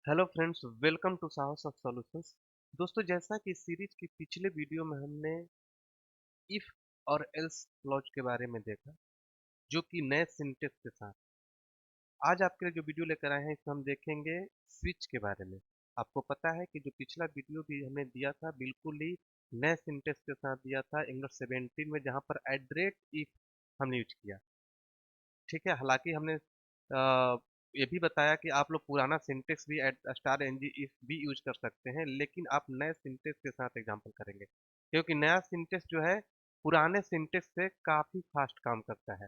Hello friends, welcome to साहस of solutions. दोस्तों, जैसा कि इस सीरीज की पिछले वीडियो में हमने इफ और एल्स क्लॉज के बारे में देखा, जो कि नए सिंटेक्स के साथ आज आपके लिए जो वीडियो लेकर आए हैं, इसमें हम देखेंगे स्विच के बारे में। आपको पता है कि जो पिछला वीडियो भी हमने दिया था, बिल्कुल ही नए सिंटेक्स के साथ दिया था इंग्लिश 17 में, जहां पर एड्रेट इफ हमने यूज किया। ठीक है, हालांकि हमने ये भी बताया कि आप लोग पुराना सिंटेक्स भी स्टार एनजी इफ भी यूज कर सकते हैं, लेकिन आप नए सिंटेक्स के साथ एग्जांपल करेंगे, क्योंकि नया सिंटेक्स जो है पुराने सिंटेक्स से काफी फास्ट काम करता है।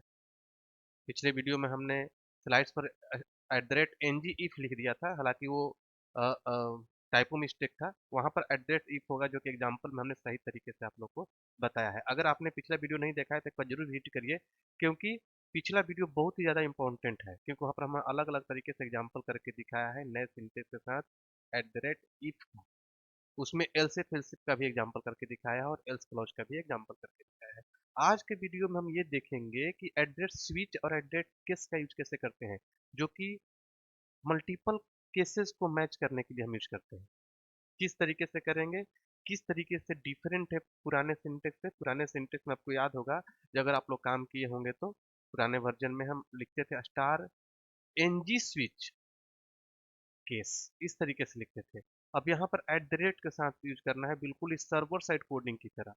पिछले वीडियो में हमने स्लाइड्स पर @ng इफ लिख दिया था, हालांकि वो टाइपो मिस्टेक था। वहां पर @if होगा, जो कि एग्जांपल में हमने सही तरीके से आप लोग को बताया है। अगर आपने पिछला वीडियो नहीं देखा है तो एक बार जरूर विजिट करिए, क्योंकि पिछला वीडियो बहुत ही ज़्यादा इंपॉर्टेंट है, क्योंकि वहाँ पर हम अलग अलग तरीके से एग्जांपल करके दिखाया है नए सिंटेक्स के साथ @if। उसमें एल्स इफ एल्सिफ का भी एग्जांपल करके दिखाया है और एल्स क्लॉज का भी एग्जांपल करके दिखाया है। आज के वीडियो में हम ये देखेंगे कि एड्रेस स्विच और एड्रेस केस का यूज कैसे करते हैं, जो कि मल्टीपल केसेस को मैच करने के लिए हम यूज करते हैं। किस तरीके से करेंगे, किस तरीके से डिफरेंट है पुराने सिंटेक्स से। पुराने सिंटेक्स में आपको याद होगा, जो अगर आप लोग काम किए होंगे तो पुराने वर्जन में हम लिखते थे स्टार एनजी स्विच केस, इस तरीके से लिखते थे। अब यहाँ पर एट द रेट के साथ यूज करना है, बिल्कुल इस सर्वर साइड कोडिंग की तरह।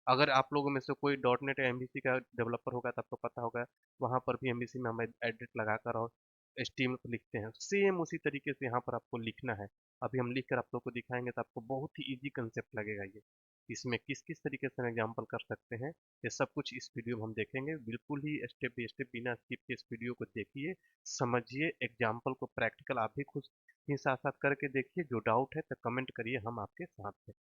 अगर आप लोगों में से कोई डॉट नेट या एमवीसी का डेवलपर होगा तो आपको पता होगा, वहाँ पर भी एमवीसी में हम एडिट लगाकर और एचटीएमएल पर लिखते हैं, सेम उसी तरीके से यहाँ पर आपको लिखना है। अभी हम लिख कर आप लोग को दिखाएंगे तो आपको बहुत ही इजी कंसेप्ट लगेगा ये। इसमें किस किस तरीके से हम एग्जाम्पल कर सकते हैं, ये सब कुछ इस वीडियो में हम देखेंगे। बिल्कुल ही स्टेप बाई स्टेप बिना स्किप के इस वीडियो को देखिए, समझिए एग्जाम्पल को, प्रैक्टिकल आप भी खुद ही साथ साथ करके देखिए। जो डाउट है तो कमेंट करिए, हम आपके साथ हैं।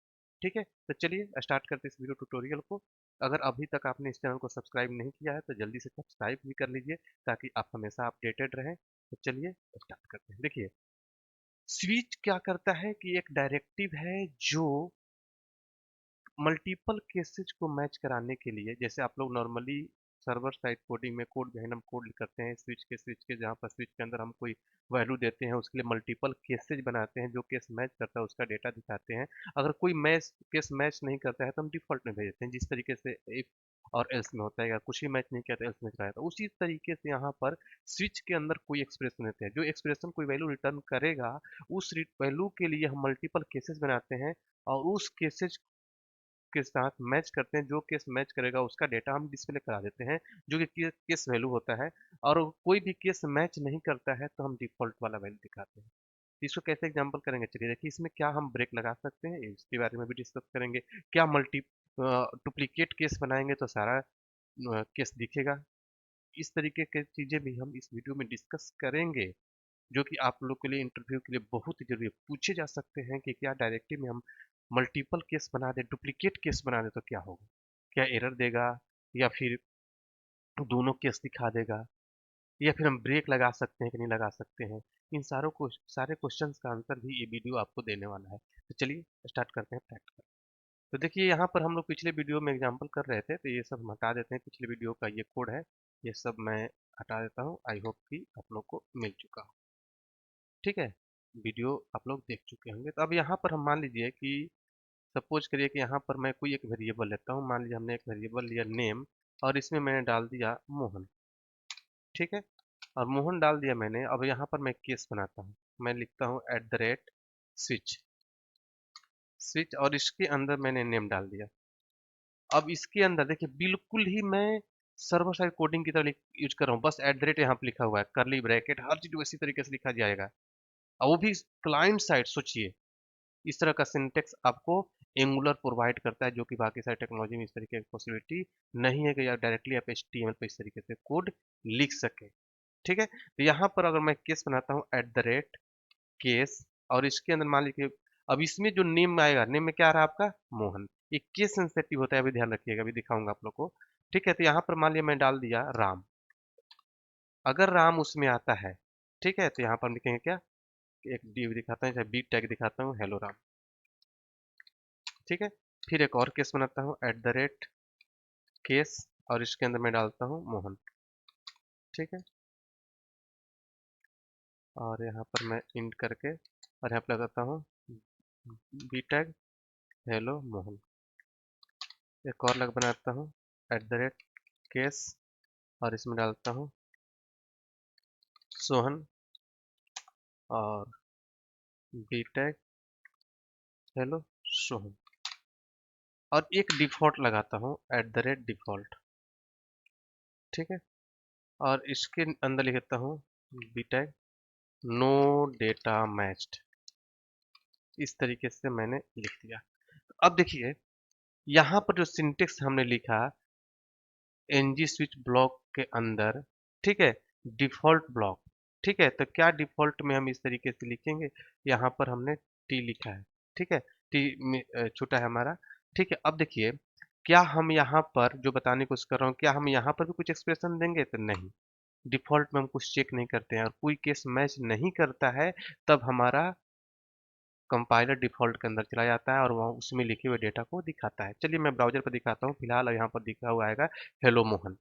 ठीक है, तो चलिए स्टार्ट करते हैं इस वीडियो ट्यूटोरियल को। अगर अभी तक आपने इस चैनल को सब्सक्राइब नहीं किया है तो जल्दी से सब्सक्राइब भी कर लीजिए, ताकि आप हमेशा अपडेटेड रहें। तो चलिए स्टार्ट करते हैं। देखिए, स्विच क्या करता है कि एक डायरेक्टिव है जो मल्टीपल केसेज को मैच कराने के लिए, जैसे आप लोग नॉर्मली सर्वर साइड कोडिंग में कोड जो है हम कोड करते हैं स्विच के जहाँ पर स्विच के अंदर हम कोई वैल्यू देते हैं, उसके लिए मल्टीपल केसेज बनाते हैं, जो केस मैच करता है उसका डेटा दिखाते हैं। अगर कोई केस मैच नहीं करता है तो हम डिफॉल्ट में भेज देते हैं, जिस तरीके से इफ और एल्स में होता है, या कुछ ही मैच नहीं किया तो एल्स में कराया। तो उसी तरीके से यहाँ पर स्विच के अंदर कोई एक्सप्रेशन देते हैं, जो एक्सप्रेशन कोई वैल्यू रिटर्न करेगा, उस वैल्यू के लिए हम मल्टीपल केसेस बनाते हैं, और उस केसेज के साथ मैच करते हैं। जो केस मैच करेगा उसका डेटा हम डिस्प्ले करा देते हैं, जो कि केस वैल्यू होता है। और कोई भी केस मैच नहीं करता है तो हम डिफॉल्ट वाला वैल्यू दिखाते हैं। इसको कैसे एग्जांपल करेंगे, चलिए देखिए। इसमें क्या हम ब्रेक लगा सकते हैं, इसके बारे में भी डिस्कस करेंगे। क्या मल्टी डुप्लीकेट केस बनाएंगे तो सारा केस दिखेगा। इस तरीके की चीजें भी हम इस वीडियो में डिस्कस करेंगे, जो कि आप लोग के लिए इंटरव्यू के लिए बहुत ही जरूरी है। पूछे जा सकते हैं कि क्या डायरेक्टली में हम मल्टीपल केस बना दे, डुप्लीकेट केस बना दे तो क्या होगा, क्या एरर देगा, या फिर दोनों केस दिखा देगा, या फिर हम ब्रेक लगा सकते हैं कि नहीं लगा सकते हैं। इन सारे क्वेश्चंस का आंसर भी ये वीडियो आपको देने वाला है। तो चलिए स्टार्ट करते हैं प्रैक्टिकल। तो देखिए, यहाँ पर हम लोग पिछले वीडियो में एग्जांपल कर रहे थे, तो ये सब हम हटा देते हैं। पिछले वीडियो का ये कोड है, ये सब मैं हटा देता हूँ। आई होप कि आप लोग को मिल चुका हो। ठीक है, वीडियो आप लोग देख चुके होंगे। तो अब यहाँ पर हम मान लीजिए कि सपोज करिए कि यहाँ पर मैं कोई एक वेरिएबल लेता हूँ। मान लीजिए हमने एक वेरिएबल लिया नेम, और इसमें मैंने डाल दिया मोहन। ठीक है, और मोहन डाल दिया मैंने। अब यहाँ पर मैं केस बनाता हूँ, मैं लिखता हूँ स्विच स्विच, और इसके अंदर मैंने नेम डाल दिया। अब इसके अंदर देखिए, बिल्कुल ही मैं सर्वर साइड कोडिंग की तरह यूज कर रहा हूँ। बस यहाँ पे लिखा हुआ है, करली ब्रैकेट, हर चीज उसी तरीके से लिखा जाएगा। और वो भी क्लाइंट साइड। सोचिए, इस तरह का सिंटेक्स आपको एंगुलर प्रोवाइड करता है, जो कि बाकी सारी टेक्नोलॉजी में इस तरीके की पॉसिबिलिटी नहीं है कि आप डायरेक्टली आप HTML पे इस तरीके से कोड लिख सके। ठीक है, तो यहाँ पर अगर मैं केस बनाता हूँ केस, और इसके अंदर मान लीजिए, अब इसमें जो नेम आएगा, नेम में क्या आ रहा है आपका, मोहन। ये केस सेंसिटिव होता है, अभी ध्यान रखिएगा, अभी दिखाऊंगा आप लोग को। ठीक है, तो यहाँ पर मान लिया मैं डाल दिया राम। अगर राम उसमें आता है, ठीक है, तो यहाँ पर हम लिखेंगे क्या, एक डी दिखाता हूँ, बी टैग दिखाता हूँ, हेलो राम। ठीक है, फिर एक और केस बनाता हूँ केस, और इसके अंदर मैं डालता हूँ मोहन। ठीक है, और यहाँ पर मैं इंड करके और यहाँ पे लगाता हूँ बी टैग हेलो मोहन। एक और लग बनाता हूँ @केस, और इसमें डालता हूँ सोहन, और बी टैग हेलो सोहन, और एक डिफॉल्ट लगाता हूँ @डिफॉल्ट। ठीक है, और इसके अंदर लिखता हूँ B tag no data matched. इस तरीके से मैंने लिख दिया। अब देखिए यहाँ पर जो सिंटेक्स हमने लिखा एनजी स्विच ब्लॉक के अंदर, ठीक है, डिफॉल्ट ब्लॉक, ठीक है, तो क्या डिफॉल्ट में हम इस तरीके से लिखेंगे, यहाँ पर हमने टी लिखा है, ठीक है, छोटा है हमारा, ठीक है। अब देखिए क्या हम यहाँ पर जो बताने की कोशिश कर रहा हूँ, क्या हम यहाँ पर भी कुछ एक्सप्रेशन देंगे, तो नहीं, डिफॉल्ट में हम कुछ चेक नहीं करते हैं, और कोई केस मैच नहीं करता है तब हमारा कंपाइलर डिफ़ॉल्ट के अंदर चला जाता है और वहाँ उसमें लिखे हुए डेटा को दिखाता है। चलिए मैं ब्राउज़र पर दिखाता हूँ, फिलहाल यहाँ पर दिखा हुआ आएगा हेलो मोहन।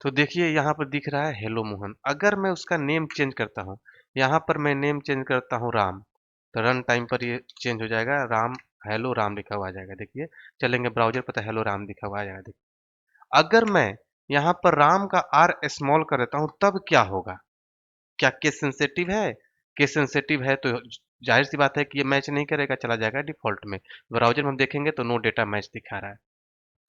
तो देखिए यहाँ पर दिख रहा है हेलो मोहन। अगर मैं उसका नेम चेंज करता हूँ, यहाँ पर मैं नेम चेंज करता हूँ राम, तो रन टाइम पर ये चेंज हो जाएगा, राम हेलो राम लिखा हुआ आ जाएगा। देखिए चलेंगे ब्राउज़र पर, तो हेलो राम लिखा हुआ आ जाएगा। देखिए अगर मैं यहाँ पर राम का आर स्मॉल कर देता हूँ तब क्या होगा? क्या केस सेंसिटिव है? केस सेंसिटिव है तो जाहिर सी बात है कि ये मैच नहीं करेगा, चला जाएगा डिफॉल्ट में। ब्राउजर में हम देखेंगे तो नो डेटा मैच दिखा रहा है।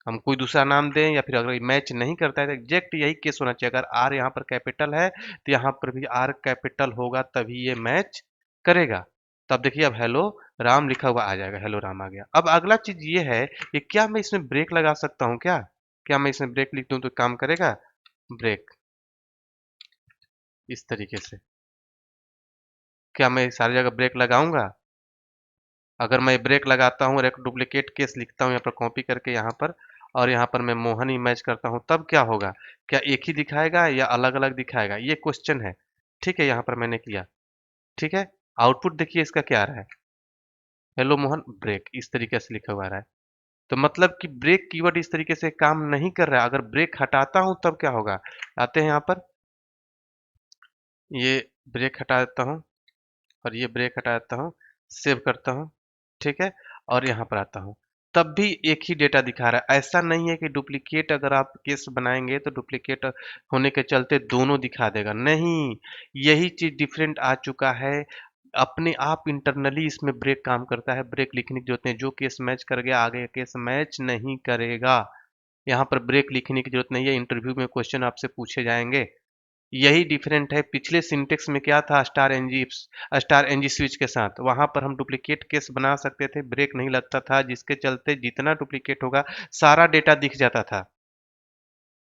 हम कोई दूसरा नाम दें या फिर अगर ये मैच नहीं करता है तो एग्जैक्ट यही केस होना चाहिए। अगर आर यहाँ पर कैपिटल है तो यहाँ पर भी आर कैपिटल होगा तभी ये मैच करेगा। तब देखिए अब हेलो राम लिखा हुआ आ जाएगा, हेलो राम आ गया। अब अगला चीज ये है कि क्या मैं इसमें ब्रेक लगा सकता हूँ क्या? क्या मैं इसमें ब्रेक लिख दूं तो काम करेगा? ब्रेक इस तरीके से। क्या मैं सारी जगह ब्रेक लगाऊंगा? अगर मैं ब्रेक लगाता हूँ और एक डुप्लीकेट केस लिखता हूँ यहाँ पर कॉपी करके यहाँ पर, और यहाँ पर मैं मोहन ही मैच करता हूँ तब क्या होगा? क्या एक ही दिखाएगा या अलग अलग दिखाएगा, ये क्वेश्चन है। ठीक है, यहाँ पर मैंने किया, ठीक है। आउटपुट देखिए इसका क्या आ रहा है, हेलो मोहन ब्रेक, इस तरीके से लिखा हुआ आ रहा है। तो मतलब कि ब्रेक कीवर्ड इस तरीके से काम नहीं कर रहा है। अगर ब्रेक हटाता हूँ तब क्या होगा? आते हैं यहाँ पर, ये ब्रेक हटा देता हूँ और ये ब्रेक हटा देता हूँ, सेव करता हूँ, ठीक है, और यहाँ पर आता हूँ, तब भी एक ही डेटा दिखा रहा है। ऐसा नहीं है कि डुप्लीकेट अगर आप केस बनाएंगे तो डुप्लीकेट होने के चलते दोनों दिखा देगा, नहीं, यही चीज डिफरेंट आ चुका है। अपने आप इंटरनली इसमें ब्रेक काम करता है, ब्रेक लिखने की जरूरत नहीं, जो केस मैच कर गया आगे केस मैच नहीं करेगा। यहाँ पर ब्रेक लिखने की जरूरत नहीं है, इंटरव्यू में क्वेश्चन आपसे पूछे जाएंगे। यही डिफरेंट है। पिछले सिंटेक्स में क्या था, स्टार एनजी स्विच के साथ, वहां पर हम डुप्लीकेट केस बना सकते थे, ब्रेक नहीं लगता था, जिसके चलते जितना डुप्लीकेट होगा सारा डेटा दिख जाता था।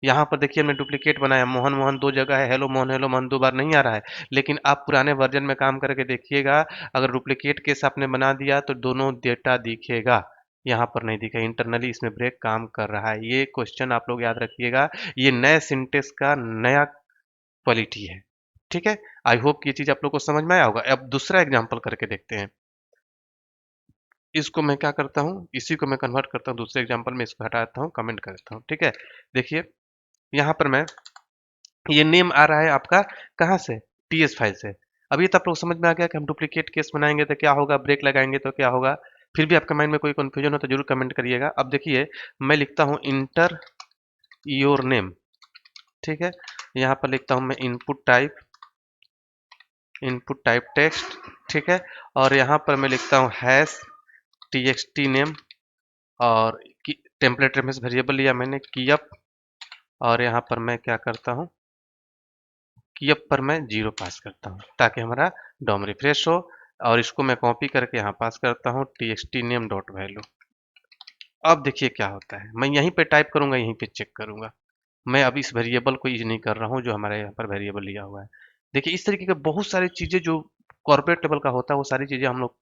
यहाँ पर देखिए हमने डुप्लीकेट बनाया, मोहन मोहन दो जगह है, हेलो मोहन दो बार नहीं आ रहा है। लेकिन आप पुराने वर्जन में काम करके देखिएगा, अगर डुप्लीकेट केस आपने बना दिया तो दोनों डेटा दिखेगा, यहाँ पर नहीं दिखा। इंटरनली इसमें ब्रेक काम कर रहा है। ये क्वेश्चन आप लोग याद रखिएगा, ये नए सिंटेक्स का नया क्वालिटी है। ठीक है, आई होप कि ये चीज आप लोग को समझ में आया होगा। अब दूसरा एग्जांपल करके देखते हैं। इसको मैं क्या करता हूँ, इसी को मैं कन्वर्ट करता हूँ दूसरे एग्जांपल में, इसको हटा देता हूँ, कमेंट कर देता हूँ। ठीक है, देखिए यहाँ पर मैं, ये नेम आ रहा है आपका कहाँ से, टीएस फाइल से। अभी तो आप लोग समझ में आ गया कि हम डुप्लीकेट केस बनाएंगे तो क्या होगा, ब्रेक लगाएंगे तो क्या होगा। फिर भी आपके माइंड में कोई कंफ्यूजन हो तो जरूर कमेंट करिएगा। अब देखिए मैं लिखता हूँ इंटर योर नेम, ठीक है, यहाँ पर लिखता हूँ मैं इनपुट टाइप टेक्स्ट, ठीक है, और यहाँ पर मैं लिखता हूँ हैश txt नेम, और टेम्पलेट रेफरेंस वेरिएबल लिया मैंने कीअप, और यहाँ पर मैं क्या करता हूँ, कीअप पर मैं 0 पास करता हूँ ताकि हमारा डॉम रिफ्रेश हो। और इसको मैं कॉपी करके यहाँ पास करता हूँ txt नेम डॉट वैल्यू। अब देखिए क्या होता है, मैं यहीं पे टाइप करूंगा, यहीं पे चेक करूंगा। मैं अभी इस वेरिएबल को यूज नहीं कर रहा हूँ जो हमारे यहाँ पर वेरिएबल लिया हुआ है। देखिए इस तरीके के बहुत सारी चीजें जो कॉर्पोरेट लेवल का होता है वो सारी चीजें हम लोग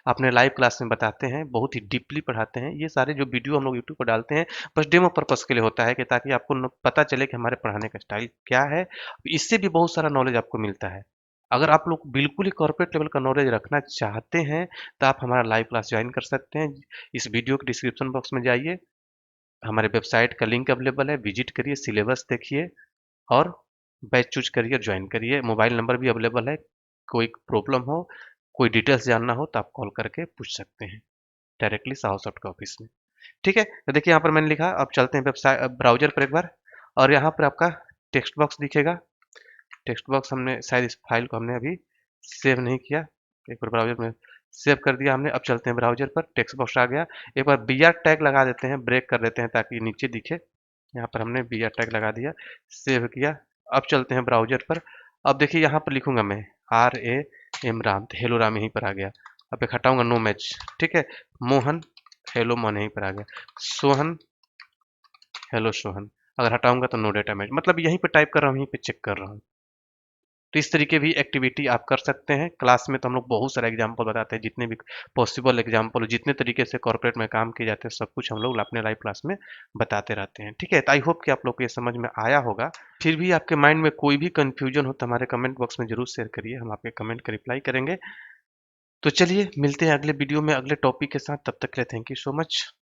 अपने लाइव क्लास में बताते हैं, बहुत ही डीपली पढ़ाते हैं। ये सारे जो वीडियो हम लोग यूट्यूब पर डालते हैं बस डेमो पर्पस के लिए होता है, कि ताकि आपको पता चले कि हमारे पढ़ाने का स्टाइल क्या है। इससे भी बहुत सारा नॉलेज आपको मिलता है। अगर आप लोग बिल्कुल ही कॉर्पोरेट लेवल का नॉलेज रखना चाहते हैं तो आप हमारा लाइव क्लास ज्वाइन कर सकते हैं। इस वीडियो के डिस्क्रिप्शन बॉक्स में जाइए, हमारे वेबसाइट का लिंक अवेलेबल है, विजिट करिए, सिलेबस देखिए और बैच चूज करिए, ज्वाइन करिए। मोबाइल नंबर भी अवेलेबल है, कोई प्रॉब्लम हो कोई डिटेल्स जानना हो तो आप कॉल करके पूछ सकते हैं डायरेक्टली साहसॉफ्ट के ऑफिस में। ठीक है, तो देखिए यहाँ पर मैंने लिखा, अब चलते हैं वेबसाइट ब्राउज़र पर एक बार, और यहाँ पर आपका टेक्स्ट बॉक्स दिखेगा। टेक्स्ट बॉक्स हमने शायद इस फाइल को हमने अभी सेव नहीं किया, एक बार ब्राउज़र में सेव कर दिया हमने। अब चलते हैं ब्राउज़र पर, टेक्स्ट बॉक्स आ गया। एक बार बीआर टैग लगा देते हैं, ब्रेक कर देते हैं ताकि नीचे दिखे। यहाँ पर हमने बीआर टैग लगा दिया, सेव किया। अब चलते हैं ब्राउज़र पर। अब देखिए यहाँ पर लिखूंगा मैं RAM राम, तो हेलो राम यहीं पर आ गया। अब एक हटाऊंगा नो मैच, ठीक है। मोहन, हेलो मोहन यहीं पर आ गया। सोहन, हेलो सोहन, अगर हटाऊंगा तो नो डेटा मैच, मतलब यहीं पे टाइप कर रहा हूँ, यहीं पे चेक कर रहा हूँ। तो इस तरीके भी एक्टिविटी आप कर सकते हैं। क्लास में तो हम लोग बहुत सारा एग्जाम्पल बताते हैं, जितने भी पॉसिबल एग्जाम्पल, जितने तरीके से कॉर्पोरेट में काम किए जाते हैं सब कुछ हम लोग अपने लाइव क्लास में बताते रहते हैं। ठीक है, तो आई होप कि आप लोग को ये समझ में आया होगा। फिर भी आपके माइंड में कोई भी कंफ्यूजन हो तो हमारे कमेंट बॉक्स में जरूर शेयर करिए, हम आपके कमेंट का रिप्लाई करेंगे। तो चलिए मिलते हैं अगले वीडियो में अगले टॉपिक के साथ, तब तक के लिए थैंक यू सो मच।